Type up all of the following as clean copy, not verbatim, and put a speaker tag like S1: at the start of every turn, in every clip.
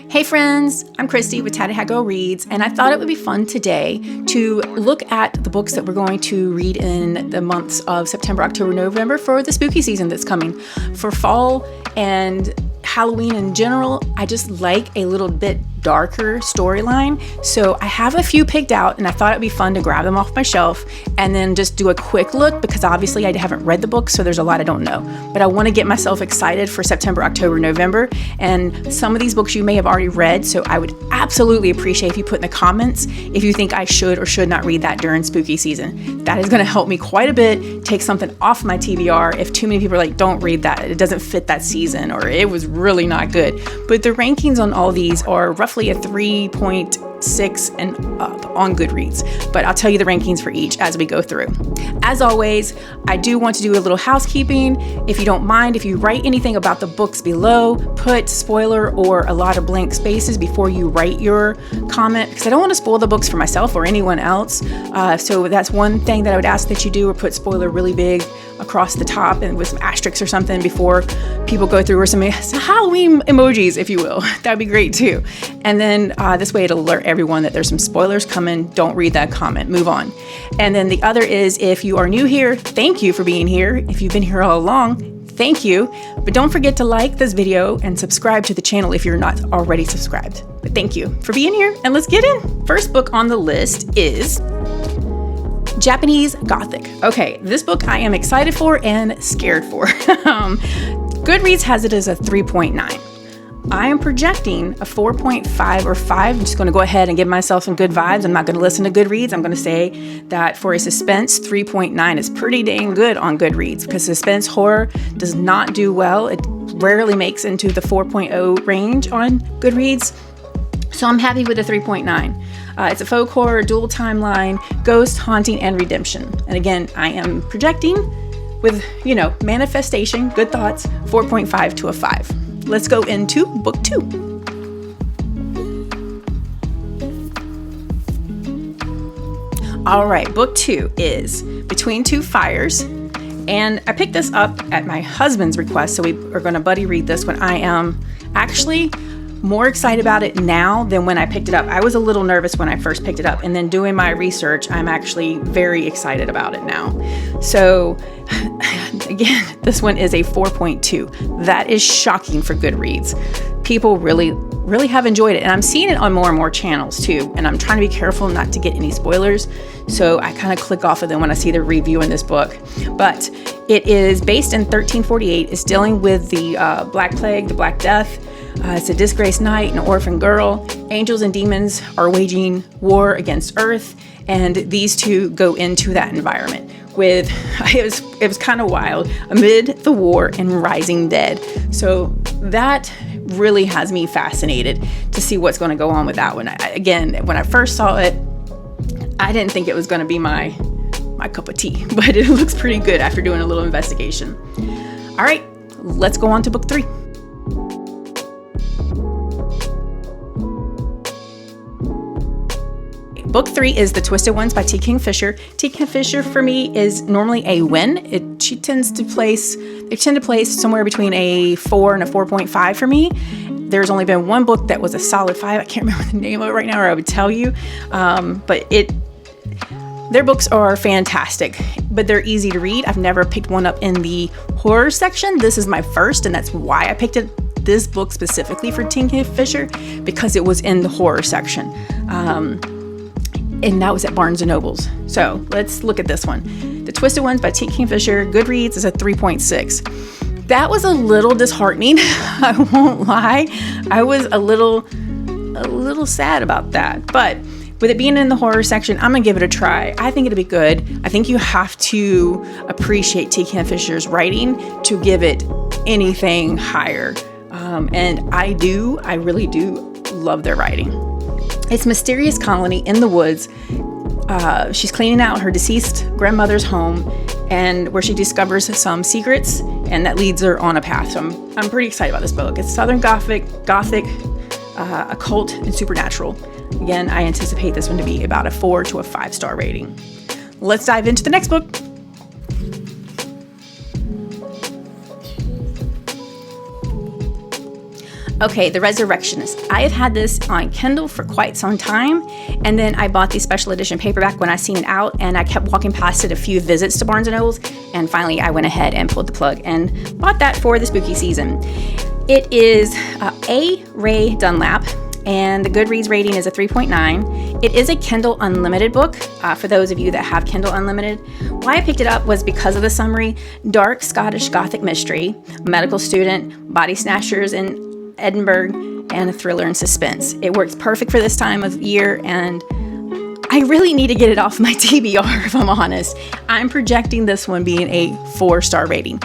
S1: Hey friends, I'm Christy with Tadahaggo Reads, and I thought it would be fun today to look at the books that we're going to read in the months of September, October, November for the spooky season that's coming. For fall and Halloween in general, I just like a little bit darker storyline. So I have a few picked out, and I thought it'd be fun to grab them off my shelf and then just do a quick look, because obviously I haven't read the book, so there's a lot I don't know. But I want to get myself excited for September, October, November, and some of these books you may have already read, so I would absolutely appreciate if you put in the comments if you think I should or should not read that during spooky season. That is going to help me quite a bit, take something off my TBR if too many people are like, don't read that, it doesn't fit that season, or it was really not good. But the rankings on all these are roughly a 3.6 and up on Goodreads, but I'll tell you the rankings for each as we go through. As always, I do want to do a little housekeeping. If you don't mind, if you write anything about the books below, put spoiler or a lot of blank spaces before you write your comment, because I don't want to spoil the books for myself or anyone else. So that's one thing that I would ask that you do, or put spoiler really big across the top and with some asterisks or something before people go through, or some Halloween emojis, if you will. That'd be great too. And then this way it'll alert everyone that there's some spoilers coming. Don't read that comment, move on. And then the other is, if you are new here, thank you for being here. If you've been here all along, thank you. But don't forget to like this video and subscribe to the channel if you're not already subscribed. But thank you for being here, and let's get in. First book on the list is Japanese Gothic. Okay, this book I am excited for and scared for. Goodreads has it as a 3.9. I am projecting a 4.5 or 5. I'm just going to go ahead and give myself some good vibes. I'm not going to listen to Goodreads. I'm going to say that for a suspense, 3.9 is pretty dang good on Goodreads, because suspense horror does not do well. It rarely makes into the 4.0 range on Goodreads. So I'm happy with the 3.9. It's a folk horror, dual timeline, ghost, haunting, and redemption. And again, I am projecting with, manifestation, good thoughts, 4.5 to a 5. Let's go into book 2. All right, book 2 is Between Two Fires. And I picked this up at my husband's request, so we are going to buddy read this one. I am actually more excited about it now than when I picked it up. I was a little nervous when I first picked it up, and then doing my research, I'm actually very excited about it now. So again, this one is a 4.2. That is shocking for Goodreads. People really have enjoyed it, and I'm seeing it on more and more channels too, and I'm trying to be careful not to get any spoilers, so I kind of click off of them when I see the review in this book. But it is based in 1348. It's dealing with the Black Plague, the Black Death. It's a disgraced knight and an orphan girl. Angels and demons are waging war against Earth, and these two go into that environment with, it was kind of wild, amid the war and rising dead. So that really has me fascinated to see what's going to go on with that one. Again, when I first saw it, I didn't think it was going to be my cup of tea, but it looks pretty good after doing a little investigation. All right, let's go on to book 3. Book 3 is The Twisted Ones by T. Kingfisher. T. Kingfisher for me is normally a win. They tend to place somewhere between a 4 and a 4.5 for me. There's only been one book that was a solid 5. I can't remember the name of it right now, or I would tell you. But their books are fantastic, but they're easy to read. I've never picked one up in the horror section. This is my first, and that's why I picked this book specifically for T. Kingfisher, because it was in the horror section. And that was at Barnes & Noble's. So let's look at this one. The Twisted Ones by T. Kingfisher. Goodreads is a 3.6. That was a little disheartening. I won't lie. I was a little sad about that. But with it being in the horror section, I'm gonna give it a try. I think it'll be good. I think you have to appreciate T. Kingfisher's writing to give it anything higher. And I really do love their writing. It's a mysterious colony in the woods. She's cleaning out her deceased grandmother's home, and where she discovers some secrets, and that leads her on a path. So I'm pretty excited about this book. It's Southern Gothic, occult, and supernatural. Again, I anticipate this one to be about a 4 to a 5-star rating. Let's dive into the next book. Okay, The Resurrectionist. I have had this on Kindle for quite some time, and then I bought the special edition paperback when I seen it out, and I kept walking past it a few visits to Barnes & Nobles, and finally I went ahead and pulled the plug and bought that for the spooky season. It is A. Ray Dunlap, and the Goodreads rating is a 3.9. It is a Kindle Unlimited book, for those of you that have Kindle Unlimited. Why I picked it up was because of the summary: dark Scottish Gothic mystery, medical student, body snatchers in Edinburgh, and a thriller and suspense. It works perfect for this time of year, and I really need to get it off my TBR, if I'm honest. I'm projecting this one being a 4-star rating.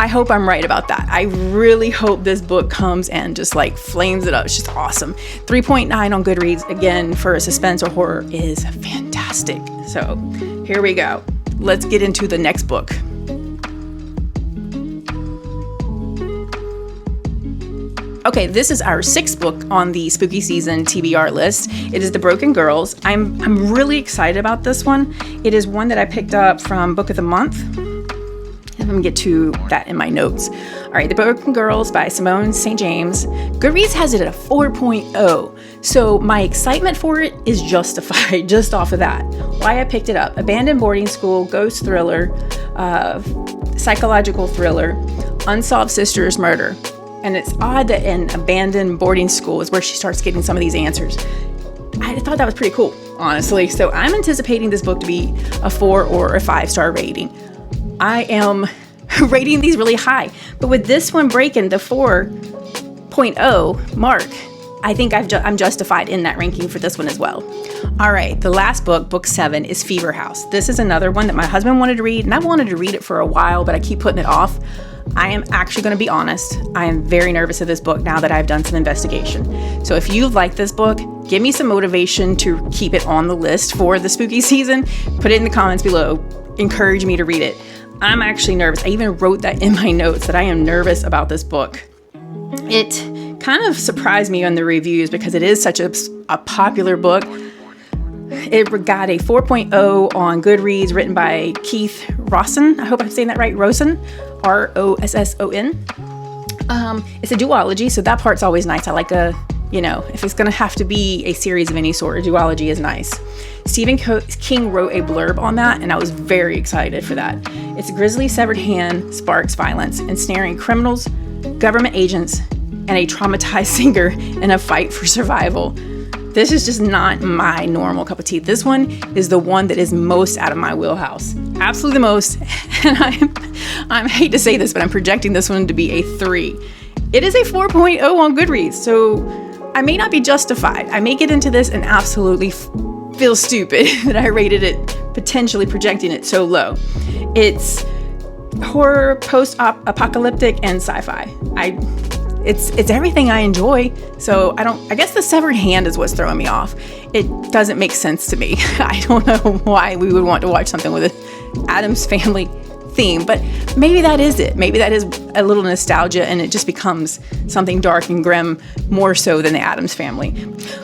S1: I hope I'm right about that. I really hope this book comes and just like flames it up. It's just awesome. 3.9 on Goodreads, again, for a suspense or horror, is fantastic. So here we go. Let's get into the next book. Okay, this is our 6th book on the spooky season TBR list. It is The Broken Girls. I'm really excited about this one. It is one that I picked up from Book of the Month. I'm going to get to that in my notes. All right, The Broken Girls by Simone St. James. Goodreads has it at a 4.0. So my excitement for it is justified just off of that. Why I picked it up: abandoned boarding school, ghost thriller, psychological thriller, unsolved sisters murder. And it's odd that an abandoned boarding school is where she starts getting some of these answers. I thought that was pretty cool, honestly. So I'm anticipating this book to be a 4 or a 5-star rating. I am rating these really high, but with this one breaking the 4.0 mark, I think I'm justified in that ranking for this one as well. All right, the last book, book 7, is Fever House. This is another one that my husband wanted to read, and I've wanted to read it for a while, but I keep putting it off. I am actually going to be honest. I am very nervous of this book now that I've done some investigation. So if you like this book, give me some motivation to keep it on the list for the spooky season. Put it in the comments below. Encourage me to read it. I'm actually nervous. I even wrote that in my notes that I am nervous about this book. It kind of surprised me on the reviews because it is such a popular book. It got a 4.0 on Goodreads, written by Keith Rosson. I hope I'm saying that right. Rosson, Rosson. It's a duology, so that part's always nice. I like if it's going to have to be a series of any sort, a duology is nice. Stephen King wrote a blurb on that, and I was very excited for that. It's a grisly severed hand sparks violence, ensnaring criminals, government agents, and a traumatized singer in a fight for survival. This is just not my normal cup of tea. This one is the one that is most out of my wheelhouse. Absolutely the most. And I hate to say this, but I'm projecting this one to be a 3. It is a 4.0 on Goodreads, so I may not be justified. I may get into this and absolutely feel stupid that I rated it, potentially projecting it so low. It's horror, post-apocalyptic, and sci-fi. It's everything I enjoy. So I guess the severed hand is what's throwing me off. It doesn't make sense to me. I don't know why we would want to watch something with an Addams Family theme, but maybe that is it. Maybe that is a little nostalgia and it just becomes something dark and grim more so than the Addams Family.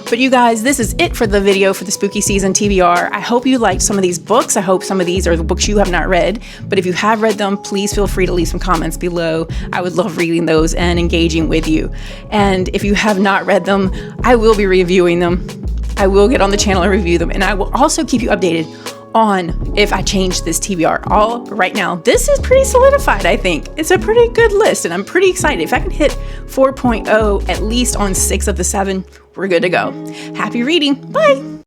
S1: But you guys, this is it for the video for the spooky season TBR. I hope you liked some of these books. I hope some of these are the books you have not read, but if you have read them, please feel free to leave some comments below. I would love reading those and engaging with you. And if you have not read them, I will be reviewing them. I will get on the channel and review them, and I will also keep you updated on if I change this TBR. All right now, this is pretty solidified, I think. It's a pretty good list, and I'm pretty excited. If I can hit 4.0 at least on 6 of the 7, we're good to go. Happy reading. Bye.